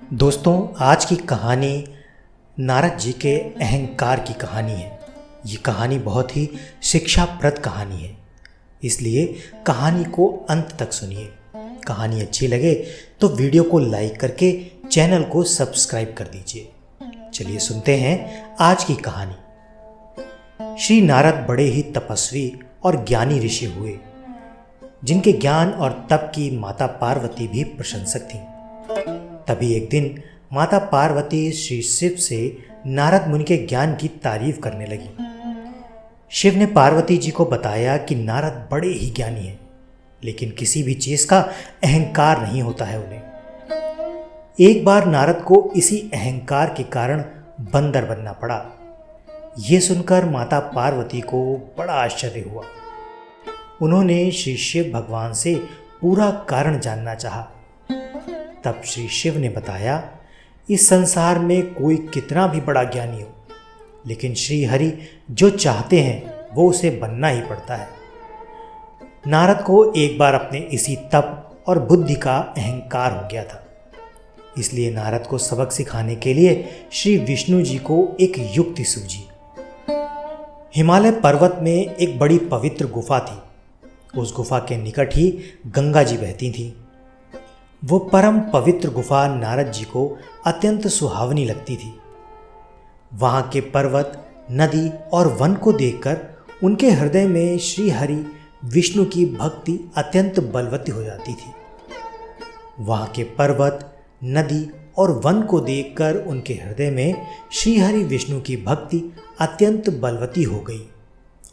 दोस्तों, आज की कहानी नारद जी के अहंकार की कहानी है। ये कहानी बहुत ही शिक्षाप्रद कहानी है, इसलिए कहानी को अंत तक सुनिए। कहानी अच्छी लगे तो वीडियो को लाइक करके चैनल को सब्सक्राइब कर दीजिए। चलिए सुनते हैं आज की कहानी। श्री नारद बड़े ही तपस्वी और ज्ञानी ऋषि हुए, जिनके ज्ञान और तप की माता पार्वती भी प्रशंसक थीं। तभी एक दिन माता पार्वती श्री शिव से नारद मुनि के ज्ञान की तारीफ करने लगी। शिव ने पार्वती जी को बताया कि नारद बड़े ही ज्ञानी हैं, लेकिन किसी भी चीज का अहंकार नहीं होता है उन्हें। एक बार नारद को इसी अहंकार के कारण बंदर बनना पड़ा। यह सुनकर माता पार्वती को बड़ा आश्चर्य हुआ। उन्होंने श्री शिव भगवान से पूरा कारण जानना चाहा। तब श्री शिव ने बताया, इस संसार में कोई कितना भी बड़ा ज्ञानी हो, लेकिन श्री हरि जो चाहते हैं वो उसे बनना ही पड़ता है। नारद को एक बार अपने इसी तप और बुद्धि का अहंकार हो गया था। इसलिए नारद को सबक सिखाने के लिए श्री विष्णु जी को एक युक्ति सूझी। हिमालय पर्वत में एक बड़ी पवित्र गुफा थी। उस गुफा के निकट ही गंगा जी बहती थीं। वो परम पवित्र गुफा नारद जी को अत्यंत सुहावनी लगती थी। वहाँ के पर्वत, नदी और वन को देखकर उनके हृदय में श्री हरि विष्णु की भक्ति अत्यंत बलवती हो जाती थी। वहाँ के पर्वत, नदी और वन को देखकर उनके हृदय में श्री हरि विष्णु की भक्ति अत्यंत बलवती हो गई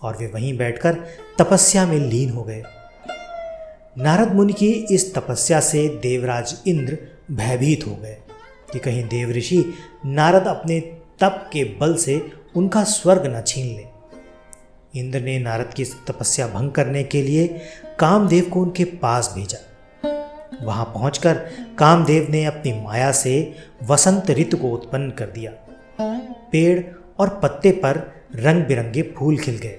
और वे वहीं बैठकर तपस्या में लीन हो गए। नारद मुनि की इस तपस्या से देवराज इंद्र भयभीत हो गए कि कहीं देव ऋषि नारद अपने तप के बल से उनका स्वर्ग न छीन ले। इंद्र ने नारद की तपस्या भंग करने के लिए कामदेव को उनके पास भेजा। वहां पहुंचकर कामदेव ने अपनी माया से वसंत ऋतु को उत्पन्न कर दिया। पेड़ और पत्ते पर रंग बिरंगे फूल खिल गए,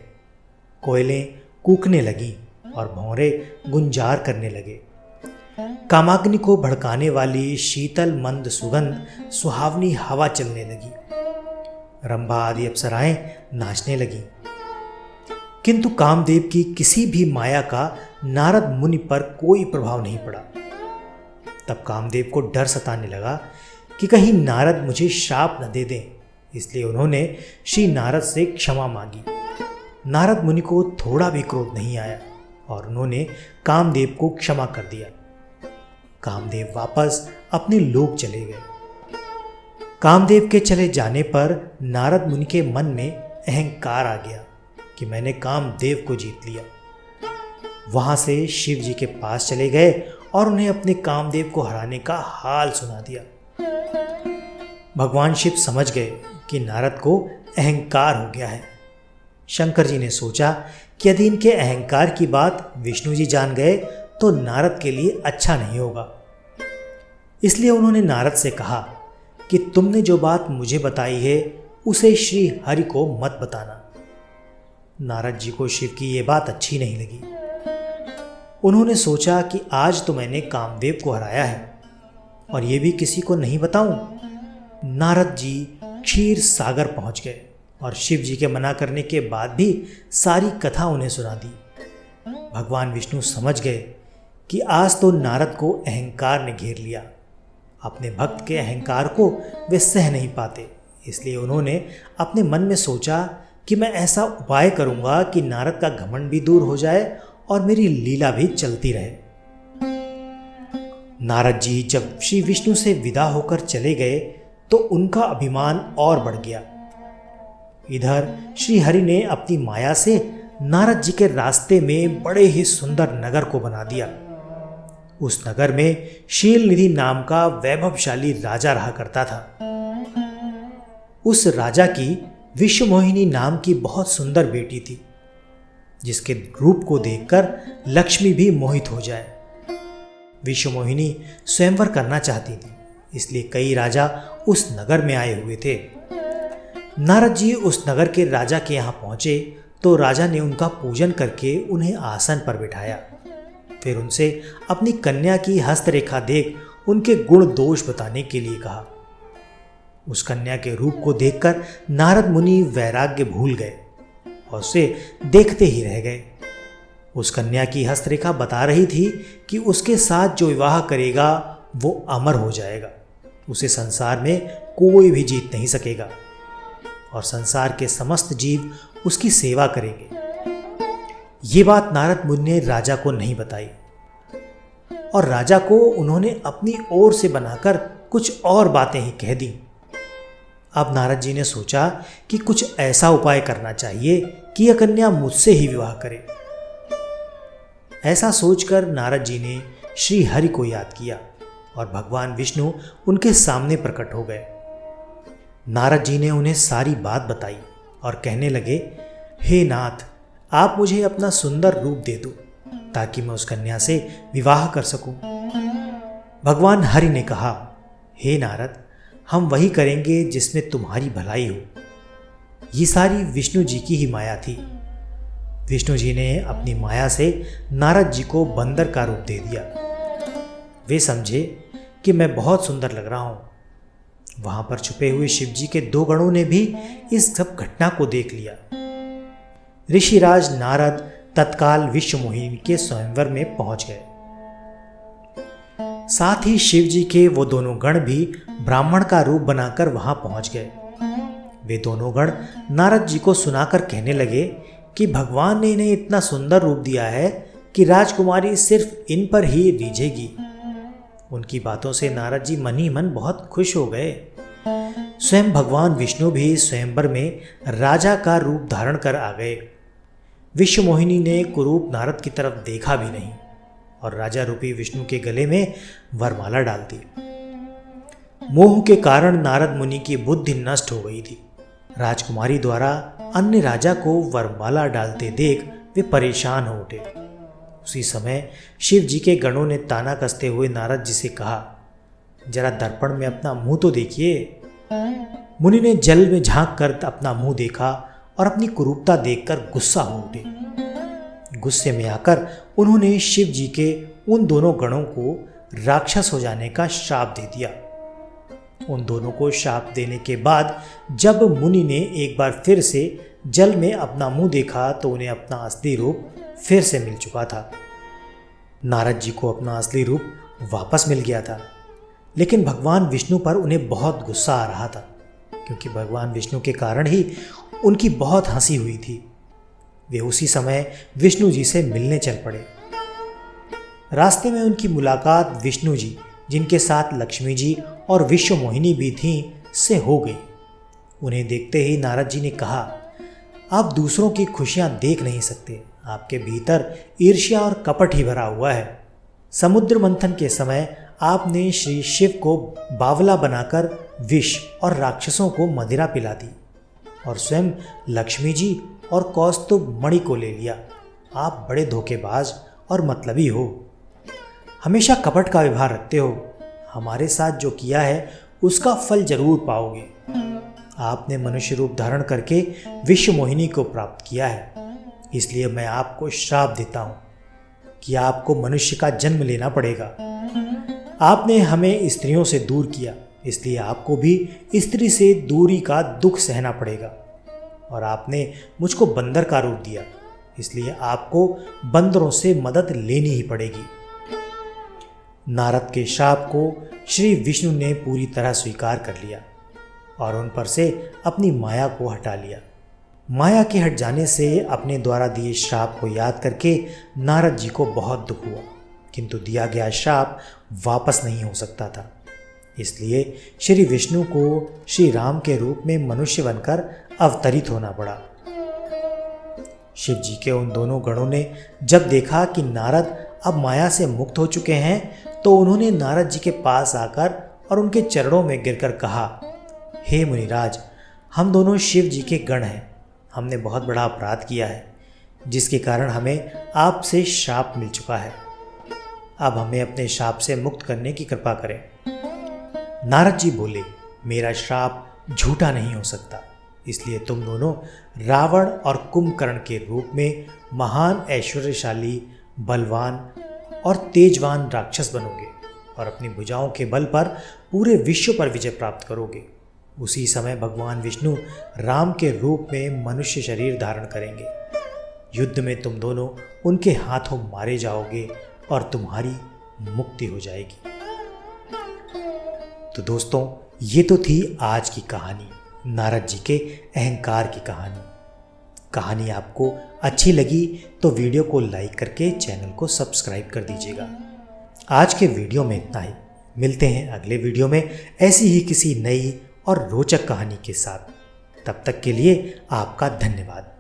कोयलें कूकने लगी और भौरे गुंजार करने लगे। कामाग्नि को भड़काने वाली शीतल मंद सुगंध सुहावनी हवा चलने लगी। रंभा आदि अप्सराएं नाचने लगी। किंतु कामदेव की किसी भी माया का नारद मुनि पर कोई प्रभाव नहीं पड़ा। तब कामदेव को डर सताने लगा कि कहीं नारद मुझे श्राप न दे दें, इसलिए उन्होंने श्री नारद से क्षमा मांगी। नारद मुनि को थोड़ा भी क्रोध नहीं आया और उन्होंने कामदेव को क्षमा कर दिया। कामदेव वापस अपने लोक चले गए। कामदेव के चले जाने पर नारद मुनि के मन में अहंकार आ गया कि मैंने कामदेव को जीत लिया। वहां से शिव जी के पास चले गए और उन्हें अपने कामदेव को हराने का हाल सुना दिया। भगवान शिव समझ गए कि नारद को अहंकार हो गया है। शंकर जी ने सोचा कि यदि इनके अहंकार की बात विष्णु जी जान गए तो नारद के लिए अच्छा नहीं होगा। इसलिए उन्होंने नारद से कहा कि तुमने जो बात मुझे बताई है उसे श्री हरि को मत बताना। नारद जी को शिव की ये बात अच्छी नहीं लगी। उन्होंने सोचा कि आज तो मैंने कामदेव को हराया है और ये भी किसी को नहीं बताऊं। नारद जी क्षीर सागर पहुंच गए और शिव जी के मना करने के बाद भी सारी कथा उन्हें सुना दी। भगवान विष्णु समझ गए कि आज तो नारद को अहंकार ने घेर लिया। अपने भक्त के अहंकार को वे सह नहीं पाते, इसलिए उन्होंने अपने मन में सोचा कि मैं ऐसा उपाय करूंगा कि नारद का घमंड भी दूर हो जाए और मेरी लीला भी चलती रहे। नारद जी जब श्री विष्णु से विदा होकर चले गए तो उनका अभिमान और बढ़ गया। इधर श्री हरि ने अपनी माया से नारद जी के रास्ते में बड़े ही सुंदर नगर को बना दिया। उस नगर में शीलनिधि नाम का वैभवशाली राजा रहा करता था। उस राजा की विश्वमोहिनी नाम की बहुत सुंदर बेटी थी, जिसके रूप को देखकर लक्ष्मी भी मोहित हो जाए। विश्वमोहिनी स्वयंवर करना चाहती थी, इसलिए कई राजा उस नगर में आए हुए थे। नारद जी उस नगर के राजा के यहाँ पहुंचे तो राजा ने उनका पूजन करके उन्हें आसन पर बिठाया। फिर उनसे अपनी कन्या की हस्तरेखा देख उनके गुण दोष बताने के लिए कहा। उस कन्या के रूप को देखकर नारद मुनि वैराग्य भूल गए और उसे देखते ही रह गए। उस कन्या की हस्तरेखा बता रही थी कि उसके साथ जो विवाह करेगा वो अमर हो जाएगा, उसे संसार में कोई भी जीत नहीं सकेगा और संसार के समस्त जीव उसकी सेवा करेंगे। ये बात नारद मुनि ने राजा को नहीं बताई और राजा को उन्होंने अपनी ओर से बनाकर कुछ और बातें ही कह दी। अब नारद जी ने सोचा कि कुछ ऐसा उपाय करना चाहिए कि यह कन्या मुझसे ही विवाह करे। ऐसा सोचकर नारद जी ने श्री हरि को याद किया और भगवान विष्णु उनके सामने प्रकट हो गए। नारद जी ने उन्हें सारी बात बताई और कहने लगे, हे नाथ, आप मुझे अपना सुंदर रूप दे दो ताकि मैं उस कन्या से विवाह कर सकूं। भगवान हरि ने कहा, हे नारद, हम वही करेंगे जिसमें तुम्हारी भलाई हो। ये सारी विष्णु जी की ही माया थी। विष्णु जी ने अपनी माया से नारद जी को बंदर का रूप दे दिया। वे समझे कि मैं बहुत सुंदर लग रहा हूं। वहां पर छुपे हुए शिव जी के 2 गणों ने भी इस सब घटना को देख लिया। ऋषिराज नारद तत्काल विश्व मोहिनी के स्वयंवर में पहुंच गए। साथ ही शिव जी के वो दोनों गण भी ब्राह्मण का रूप बनाकर वहां पहुंच गए। वे दोनों गण नारद जी को सुनाकर कहने लगे कि भगवान ने इन्हें इतना सुंदर रूप दिया है कि राजकुमारी सिर्फ इन पर ही रीझेगी। उनकी बातों से नारद जी मन ही मन बहुत खुश हो गए। स्वयं भगवान विष्णु भी स्वयंवर में राजा का रूप धारण कर आ गए। विश्व मोहिनी ने कुरूप नारद की तरफ देखा भी नहीं और राजा रूपी विष्णु के गले में वरमाला डाल दी। मोह के कारण नारद मुनि की बुद्धि नष्ट हो गई थी। राजकुमारी द्वारा अन्य राजा को वरमाला डालते देख वे परेशान हो उठे। उसी समय शिव जी के गणों ने ताना कसते हुए नारद जी से कहा, जरा दर्पण में अपना मुंह तो देखिए। मुनि ने जल में झांक कर अपना मुंह देखा और अपनी कुरूपता देखकर गुस्सा हो उठे। गुस्से में आकर उन्होंने शिव जी के उन दोनों गणों को राक्षस हो जाने का श्राप दे दिया। उन दोनों को शाप देने के बाद जब मुनि ने एक बार फिर से जल में अपना मुंह देखा तो उन्हें अपना असली रूप फिर से मिल चुका था। नारद जी को अपना असली रूप वापस मिल गया था, लेकिन भगवान विष्णु पर उन्हें बहुत गुस्सा आ रहा था क्योंकि भगवान विष्णु के कारण ही उनकी बहुत हंसी हुई थी। वे उसी समय विष्णु जी से मिलने चल पड़े। रास्ते में उनकी मुलाकात विष्णु जी, जिनके साथ लक्ष्मी जी और विश्व मोहिनी भी थीं, से हो गई। उन्हें देखते ही नारद जी ने कहा, आप दूसरों की खुशियां देख नहीं सकते, आपके भीतर ईर्ष्या और कपट ही भरा हुआ है। समुद्र मंथन के समय आपने श्री शिव को बावला बनाकर विष और राक्षसों को मदिरा पिला दी और स्वयं लक्ष्मी जी और कौस्तुभ मणि को ले लिया। आप बड़े धोखेबाज और मतलबी हो, हमेशा कपट का व्यवहार रखते हो। हमारे साथ जो किया है उसका फल जरूर पाओगे। आपने मनुष्य रूप धारण करके विश्व मोहिनी को प्राप्त किया है, इसलिए मैं आपको श्राप देता हूं कि आपको मनुष्य का जन्म लेना पड़ेगा। आपने हमें स्त्रियों से दूर किया, इसलिए आपको भी स्त्री से दूरी का दुख सहना पड़ेगा। और आपने मुझको बंदर का रूप दिया, इसलिए आपको बंदरों से मदद लेनी ही पड़ेगी। नारद के शाप को श्री विष्णु ने पूरी तरह स्वीकार कर लिया और उन पर से अपनी माया को हटा लिया। माया के हट जाने से अपने द्वारा दिए श्राप को याद करके नारद जी को बहुत दुख हुआ, किंतु दिया गया श्राप वापस नहीं हो सकता था। इसलिए श्री विष्णु को श्री राम के रूप में मनुष्य बनकर अवतरित होना पड़ा। शिव जी के उन दोनों गणों ने जब देखा कि नारद अब माया से मुक्त हो चुके हैं तो उन्होंने नारद जी के पास आकर और उनके चरणों में गिरकर कहा, हे मुनिराज, हम दोनों शिव जी के गण हैं। हमने बहुत बड़ा अपराध किया है जिसके कारण हमें आपसे श्राप मिल चुका है। अब हमें अपने श्राप से मुक्त करने की कृपा करें। नारद जी बोले, मेरा श्राप झूठा नहीं हो सकता, इसलिए तुम दोनों रावण और कुंभकर्ण के रूप में महान ऐश्वर्यशाली, बलवान और तेजवान राक्षस बनोगे। और अपनी भुजाओं के बल पर पूरे विश्व पर विजय प्राप्त करोगे। उसी समय भगवान विष्णु राम के रूप में मनुष्य शरीर धारण करेंगे। युद्ध में तुम दोनों उनके हाथों मारे जाओगे और तुम्हारी मुक्ति हो जाएगी। तो दोस्तों, ये तो थी आज की कहानी, नारद जी के अहंकार की कहानी। कहानी आपको अच्छी लगी तो वीडियो को लाइक करके चैनल को सब्सक्राइब कर दीजिएगा। आज के वीडियो में इतना ही। मिलते हैं अगले वीडियो में ऐसी ही किसी नई और रोचक कहानी के साथ। तब तक के लिए आपका धन्यवाद।